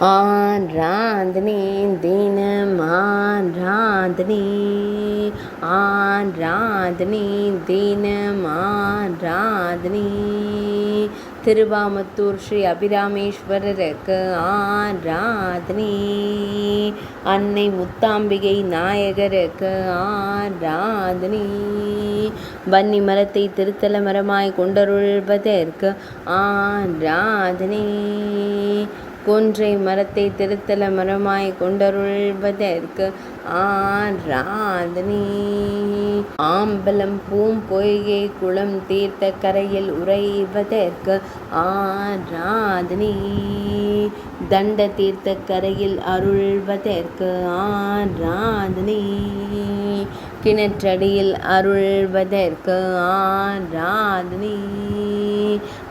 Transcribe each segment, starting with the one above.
ஆராதனை தினம் ஆராதனை, ஆராதனை தினம் ஆராதனை. திருவாமத்தூர் ஸ்ரீ அபிராமேஸ்வரருக்கு ஆராதனை. அன்னை முத்தாம்பிகை நாயகருக்கு ஆராதனை. வன்னி மரத்தை திருத்தல மரமாய் கொண்டருள்வதற்கு ஆராதனை. கொன்றை மரத்தை திருத்தல மரமாய் கொண்டருள்வதற்கு ஆராதனை. ஆம்பலம் பூம்பொய்கை குளம் தீர்த்த கரையில் உறைவதற்கு ஆராதனை. தண்ட தீர்த்த கரையில் அருள்வதற்கு ஆராதனை. கிணற்றடியில் அருள்வதற்கு ஆராதனை.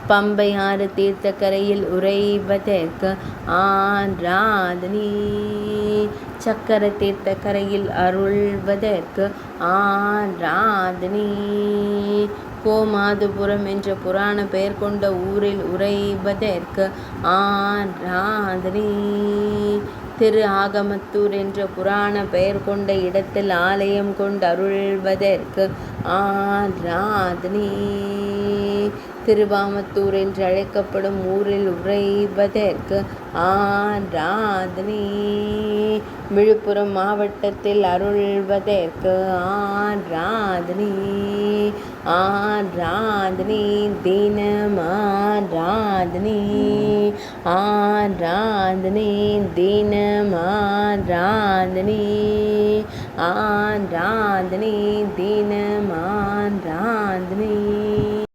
பம்பை ஆறு தீர்த்த கரையில் உறைவதற்கு ஆராதனை. சக்கர தீர்த்த கரையில் அருள்வதற்கு ஆராதனை. கோமாதுபுரம் என்ற புராண பெயர் கொண்ட ஊரில் உறைவதற்கு ஆராதனை. திரு ஆகமத்தூர் என்ற புராண பெயர் கொண்ட இடத்தில் ஆலயம் கொண்டு அருள்வதற்கு ஆராதனை. திருவாமத்தூர் என்று அழைக்கப்படும் ஊரில் உறைவதற்கு ஆராதனை. விழுப்புரம் மாவட்டத்தில் அருள்வதற்கு ஆராதனை. ஆராதனை தினம் ஆராதனை. ஆராதனை தினம் ஆராதனை. ஆராதனை தினம்